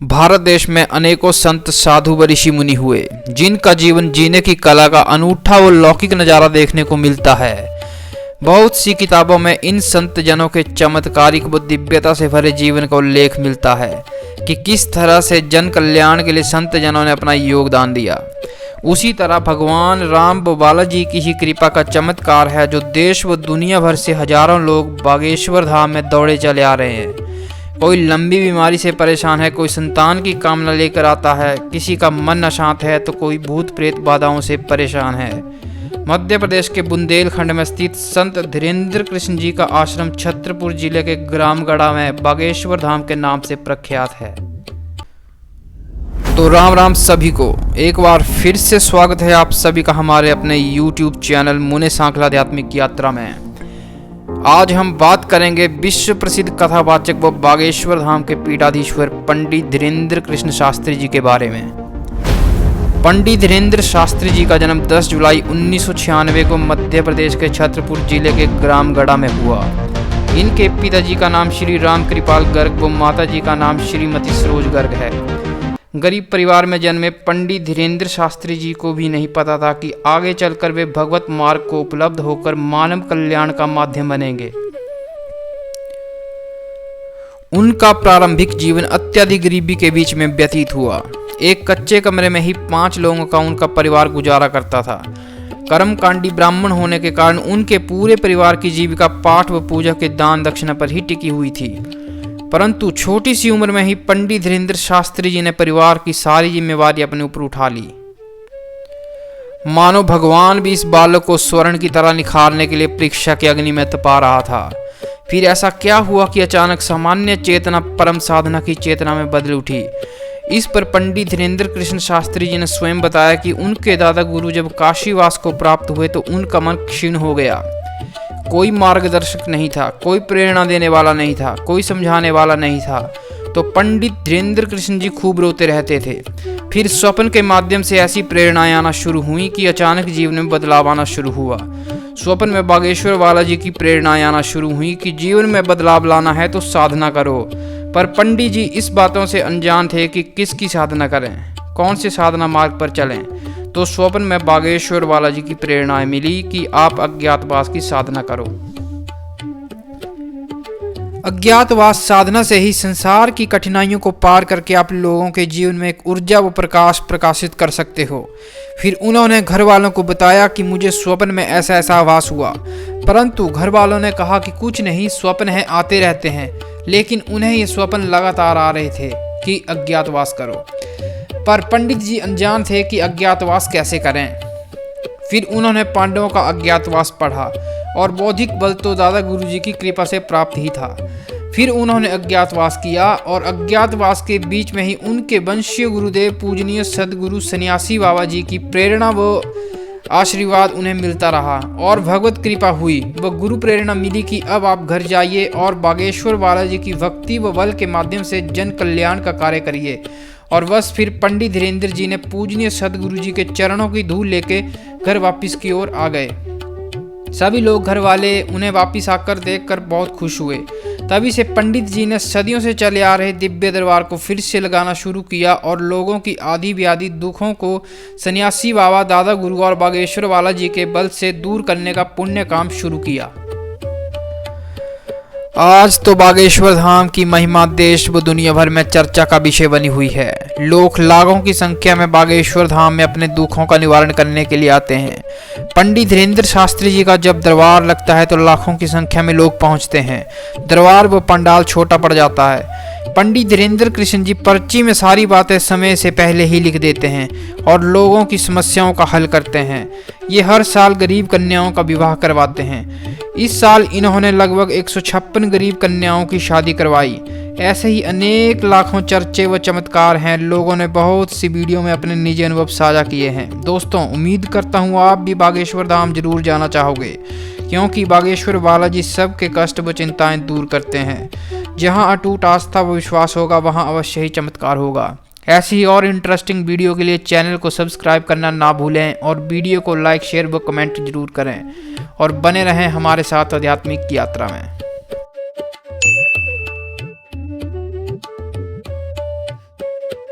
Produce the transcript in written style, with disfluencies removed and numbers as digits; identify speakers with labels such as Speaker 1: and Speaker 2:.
Speaker 1: भारत देश में अनेकों संत साधु व ऋषि मुनि हुए, जिनका जीवन जीने की कला का अनूठा व लौकिक नज़ारा देखने को मिलता है। बहुत सी किताबों में इन संत जनों के चमत्कारिक व दिव्यता से भरे जीवन का उल्लेख मिलता है कि किस तरह से जन कल्याण के लिए संत जनों ने अपना योगदान दिया। उसी तरह भगवान राम व बालाजी की ही कृपा का चमत्कार है जो देश व दुनिया भर से हजारों लोग बागेश्वर धाम में दौड़े चले आ रहे हैं। कोई लंबी बीमारी से परेशान है, कोई संतान की कामना लेकर आता है, किसी का मन अशांत है तो कोई भूत प्रेत बाधाओं से परेशान है। मध्य प्रदेश के बुंदेलखंड में स्थित संत धीरेन्द्र कृष्ण जी का आश्रम छतरपुर जिले के ग्राम गढ़ा में बागेश्वर धाम के नाम से प्रख्यात है। तो राम राम सभी को, एक बार फिर से स्वागत है आप सभी का हमारे अपने YouTube चैनल मुने सांखला आध्यात्मिक यात्रा में। आज हम बात करेंगे विश्व प्रसिद्ध कथावाचक व बागेश्वर धाम के पीठाधीश्वर पंडित धीरेन्द्र कृष्ण शास्त्री जी के बारे में। पंडित धीरेन्द्र शास्त्री जी का जन्म 10 जुलाई 1996 को मध्य प्रदेश के छतरपुर जिले के ग्राम गढ़ा में हुआ। इनके पिताजी का नाम श्री राम कृपाल गर्ग व माता जी का नाम श्रीमती सरोज गर्ग है। गरीब परिवार में जन्मे पंडित धीरेन्द्र शास्त्री जी को भी नहीं पता था कि आगे चलकर वे भगवत मार्ग को उपलब्ध होकर मानव कल्याण का माध्यम बनेंगे। उनका प्रारंभिक जीवन अत्यधिक गरीबी के बीच में व्यतीत हुआ। एक कच्चे कमरे में ही 5 लोगों का उनका परिवार गुजारा करता था। कर्मकांडी ब्राह्मण होने के कारण उनके पूरे परिवार की जीविका पाठ व पूजा के दान दक्षिणा पर ही टिकी हुई थी। परंतु छोटी सी उम्र में ही पंडित धीरेन्द्र शास्त्री जी ने परिवार की सारी जिम्मेवारी अपने ऊपर उठा ली। मानो भगवान भी इस बालक को स्वर्ण की तरह निखारने के लिए परीक्षा के अग्नि में तपा रहा था। फिर ऐसा क्या हुआ कि अचानक सामान्य चेतना परम साधना की चेतना में बदल उठी। इस पर पंडित धीरेन्द्र कृष्ण शास्त्री जी ने स्वयं बताया कि उनके दादा गुरु जब काशीवास को प्राप्त हुए तो उनका मन क्षीण हो गया। कोई मार्गदर्शक नहीं था, कोई प्रेरणा देने वाला नहीं था, कोई समझाने वाला नहीं था। तो पंडित धीरेन्द्र कृष्ण जी खूब रोते रहते थे। फिर स्वप्न के माध्यम से ऐसी प्रेरणाएं आना शुरू हुई कि अचानक जीवन में बदलाव आना शुरू हुआ। स्वप्न में बागेश्वर बालाजी की प्रेरणाएं आना शुरू हुई कि जीवन में बदलाव लाना है तो साधना करो। पर पंडित जी इस बातों से अनजान थे कि किसकी साधना करें, कौन से साधना मार्ग पर चलें। तो स्वप्न में बागेश्वर बालाजी की प्रेरणाएं मिली कि आप अज्ञातवास की साधना करो। अज्ञातवास साधना से ही संसार की कठिनाइयों को पार करके आप लोगों के जीवन में एक ऊर्जा व प्रकाश प्रकाशित कर सकते हो। फिर उन्होंने घर वालों को बताया कि मुझे स्वप्न में ऐसा ऐसा आभास हुआ। परंतु घर वालों ने कहा कि कुछ नहीं, स्वप्न है, आते रहते हैं। लेकिन उन्हें ये स्वप्न लगातार आ रहे थे कि अज्ञातवास करो। पर पंडित जी अनजान थे कि अज्ञातवास कैसे करें। फिर उन्होंने पांडवों का अज्ञातवास पढ़ा और बौद्धिक बल तो दादा गुरु जी की कृपा से प्राप्त ही था। फिर उन्होंने अज्ञातवास किया और अज्ञातवास के बीच में ही उनके वंशीय गुरुदेव पूजनीय सदगुरु सन्यासी बाबा जी की प्रेरणा व आशीर्वाद उन्हें मिलता रहा और भगवत कृपा हुई व गुरु प्रेरणा मिली कि अब आप घर जाइए और बागेश्वर बालाजी की भक्ति व बल के माध्यम से जन कल्याण का कार्य करिए। और बस फिर पंडित धीरेन्द्र जी ने पूजनीय सदगुरु जी के चरणों की धूल लेके घर वापस की ओर आ गए। सभी लोग घर वाले उन्हें वापस आकर देखकर बहुत खुश हुए। तभी से पंडित जी ने सदियों से चले आ रहे दिव्य दरबार को फिर से लगाना शुरू किया और लोगों की आदि व्याधि दुखों को सन्यासी बाबा, दादा गुरु और बागेश्वर बालाजी के बल से दूर करने का पुण्य काम शुरू किया। आज तो बागेश्वर धाम की महिमा देश व दुनिया भर में चर्चा का विषय बनी हुई है। लोग लाखों की संख्या में बागेश्वर धाम में अपने दुखों का निवारण करने के लिए आते हैं। पंडित धीरेन्द्र शास्त्री जी का जब दरबार लगता है तो लाखों की संख्या में लोग पहुंचते हैं। दरबार व पंडाल छोटा पड़ जाता है। पंडित धीरेन्द्र कृष्ण जी पर्ची में सारी बातें समय से पहले ही लिख देते हैं और लोगों की समस्याओं का हल करते हैं। ये हर साल गरीब कन्याओं का विवाह करवाते हैं। इस साल इन्होंने लगभग 156 गरीब कन्याओं की शादी करवाई। ऐसे ही अनेक लाखों चर्चे व चमत्कार हैं। लोगों ने बहुत सी वीडियो में अपने निजी अनुभव साझा किए हैं। दोस्तों, उम्मीद करता हूँ आप भी बागेश्वर धाम जरूर जाना चाहोगे, क्योंकि बागेश्वर बालाजी सबके कष्ट व चिंताएं दूर करते हैं। जहाँ अटूट आस्था व विश्वास होगा वहाँ अवश्य ही चमत्कार होगा। ऐसी ही और इंटरेस्टिंग वीडियो के लिए चैनल को सब्सक्राइब करना ना भूलें और वीडियो को लाइक, शेयर व कमेंट जरूर करें और बने रहें हमारे साथ आध्यात्मिक यात्रा में।